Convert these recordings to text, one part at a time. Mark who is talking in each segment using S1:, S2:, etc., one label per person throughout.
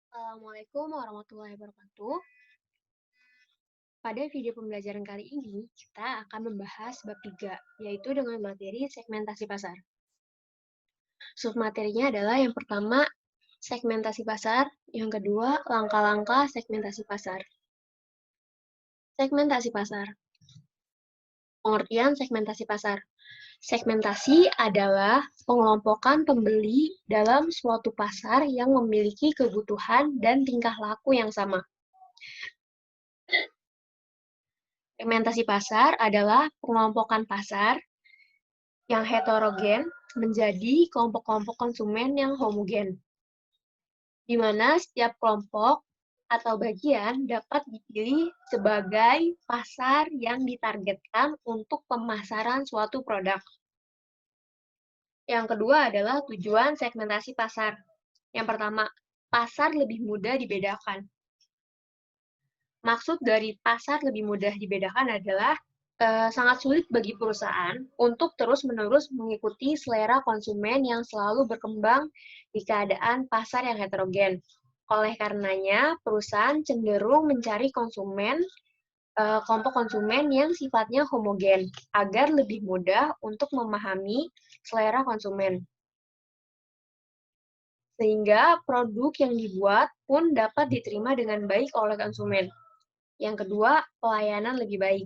S1: Assalamualaikum warahmatullahi wabarakatuh. Pada video pembelajaran kali ini, kita akan membahas bab 3, yaitu dengan materi segmentasi pasar. Submaterinya adalah yang pertama, segmentasi pasar, yang kedua, langkah-langkah segmentasi pasar. Segmentasi pasar. Pengertian segmentasi pasar. Segmentasi adalah pengelompokan pembeli dalam suatu pasar yang memiliki kebutuhan dan tingkah laku yang sama. Segmentasi pasar adalah pengelompokan pasar yang heterogen menjadi kelompok-kelompok konsumen yang homogen, di mana setiap kelompok atau bagian dapat dipilih sebagai pasar yang ditargetkan untuk pemasaran suatu produk. Yang kedua adalah tujuan segmentasi pasar. Yang pertama, pasar lebih mudah dibedakan. Maksud dari pasar lebih mudah dibedakan adalah sangat sulit bagi perusahaan untuk terus-menerus mengikuti selera konsumen yang selalu berkembang di keadaan pasar yang heterogen. Oleh karenanya, perusahaan cenderung mencari kelompok konsumen yang sifatnya homogen, agar lebih mudah untuk memahami selera konsumen. Sehingga produk yang dibuat pun dapat diterima dengan baik oleh konsumen. Yang kedua, pelayanan lebih baik.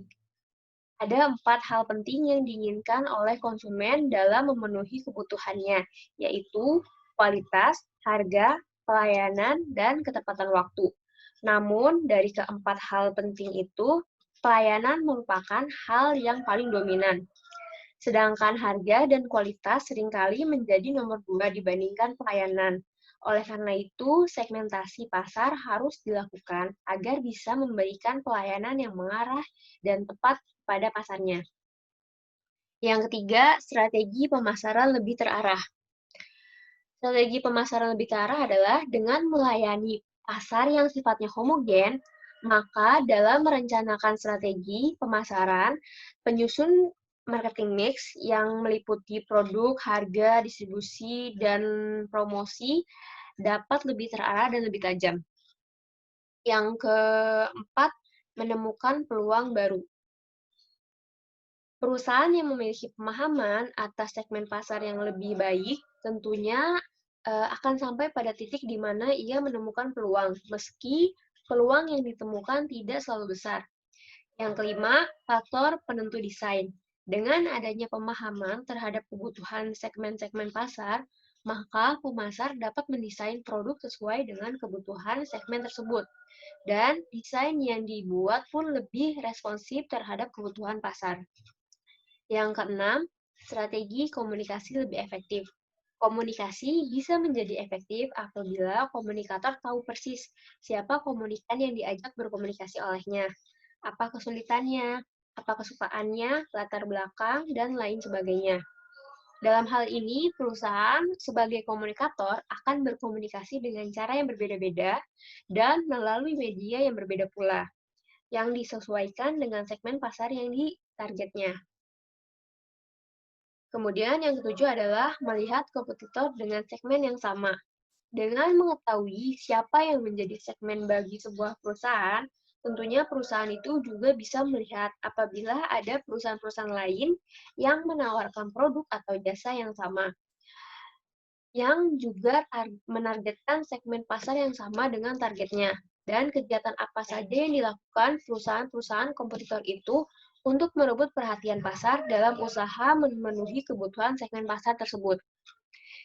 S1: Ada 4 hal penting yang diinginkan oleh konsumen dalam memenuhi kebutuhannya, yaitu kualitas, harga, pelayanan, dan ketepatan waktu. Namun, dari keempat hal penting itu, pelayanan merupakan hal yang paling dominan. Sedangkan harga dan kualitas seringkali menjadi nomor 2 dibandingkan pelayanan. Oleh karena itu, segmentasi pasar harus dilakukan agar bisa memberikan pelayanan yang mengarah dan tepat pada pasarnya. Yang ketiga, strategi pemasaran lebih terarah. Strategi pemasaran lebih terarah adalah dengan melayani pasar yang sifatnya homogen, maka dalam merencanakan strategi pemasaran, penyusun marketing mix yang meliputi produk, harga, distribusi, dan promosi dapat lebih terarah dan lebih tajam. Yang keempat, menemukan peluang baru. Perusahaan yang memiliki pemahaman atas segmen pasar yang lebih baik tentunya akan sampai pada titik di mana ia menemukan peluang, meski peluang yang ditemukan tidak selalu besar. Yang kelima, faktor penentu desain. Dengan adanya pemahaman terhadap kebutuhan segmen-segmen pasar, maka pemasar dapat mendesain produk sesuai dengan kebutuhan segmen tersebut. Dan desain yang dibuat pun lebih responsif terhadap kebutuhan pasar. Yang keenam, strategi komunikasi lebih efektif. Komunikasi bisa menjadi efektif apabila komunikator tahu persis siapa komunikan yang diajak berkomunikasi olehnya, apa kesulitannya, apa kesukaannya, latar belakang, dan lain sebagainya. Dalam hal ini, perusahaan sebagai komunikator akan berkomunikasi dengan cara yang berbeda-beda dan melalui media yang berbeda pula, yang disesuaikan dengan segmen pasar yang ditargetnya. Kemudian yang ketujuh adalah melihat kompetitor dengan segmen yang sama. Dengan mengetahui siapa yang menjadi segmen bagi sebuah perusahaan, tentunya perusahaan itu juga bisa melihat apabila ada perusahaan-perusahaan lain yang menawarkan produk atau jasa yang sama, yang juga menargetkan segmen pasar yang sama dengan targetnya. Dan kegiatan apa saja yang dilakukan perusahaan-perusahaan kompetitor itu untuk merebut perhatian pasar dalam usaha memenuhi kebutuhan segmen pasar tersebut.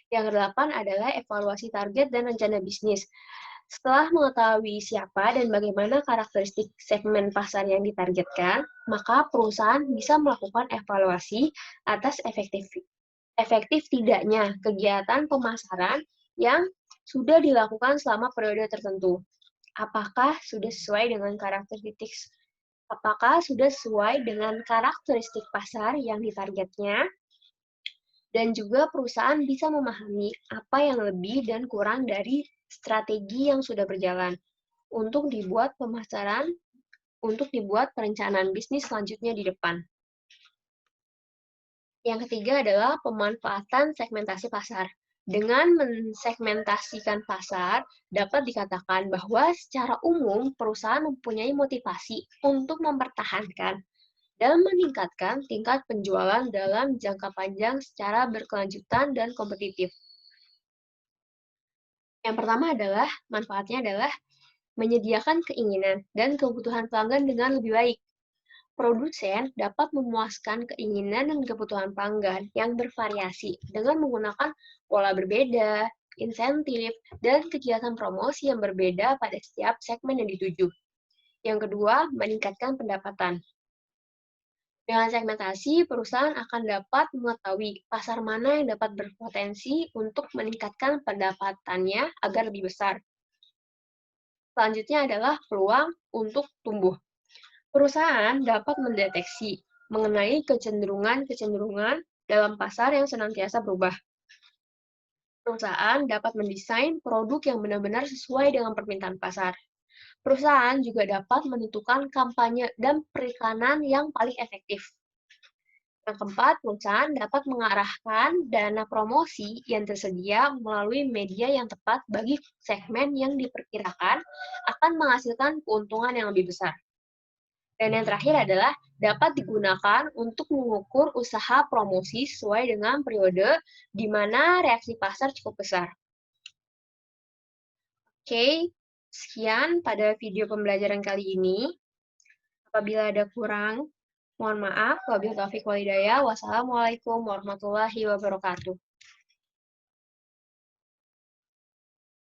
S1: Yang kedelapan adalah evaluasi target dan rencana bisnis. Setelah mengetahui siapa dan bagaimana karakteristik segmen pasar yang ditargetkan, maka perusahaan bisa melakukan evaluasi atas efektif tidaknya kegiatan pemasaran yang sudah dilakukan selama periode tertentu. Apakah sudah sesuai dengan karakteristik pasar yang ditargetnya, dan juga perusahaan bisa memahami apa yang lebih dan kurang dari strategi yang sudah berjalan untuk dibuat perencanaan bisnis selanjutnya di depan. Yang ketiga adalah pemanfaatan segmentasi pasar. Dengan mensegmentasikan pasar, dapat dikatakan bahwa secara umum perusahaan mempunyai motivasi untuk mempertahankan dan meningkatkan tingkat penjualan dalam jangka panjang secara berkelanjutan dan kompetitif. Yang pertama adalah, manfaatnya adalah menyediakan keinginan dan kebutuhan pelanggan dengan lebih baik. Produsen dapat memuaskan keinginan dan kebutuhan pelanggan yang bervariasi dengan menggunakan pola berbeda, insentif, dan kegiatan promosi yang berbeda pada setiap segmen yang dituju. Yang kedua, meningkatkan pendapatan. Dengan segmentasi, perusahaan akan dapat mengetahui pasar mana yang dapat berpotensi untuk meningkatkan pendapatannya agar lebih besar. Selanjutnya adalah peluang untuk tumbuh. Perusahaan dapat mendeteksi mengenai kecenderungan-kecenderungan dalam pasar yang senantiasa berubah. Perusahaan dapat mendesain produk yang benar-benar sesuai dengan permintaan pasar. Perusahaan juga dapat menentukan kampanye dan periklanan yang paling efektif. Yang keempat, perusahaan dapat mengarahkan dana promosi yang tersedia melalui media yang tepat bagi segmen yang diperkirakan akan menghasilkan keuntungan yang lebih besar. Dan yang terakhir adalah dapat digunakan untuk mengukur usaha promosi sesuai dengan periode di mana reaksi pasar cukup besar. Oke, sekian pada video pembelajaran kali ini. Apabila ada kurang, mohon maaf. Wabillahi taufiq wal hidayah. Wassalamualaikum warahmatullahi wabarakatuh.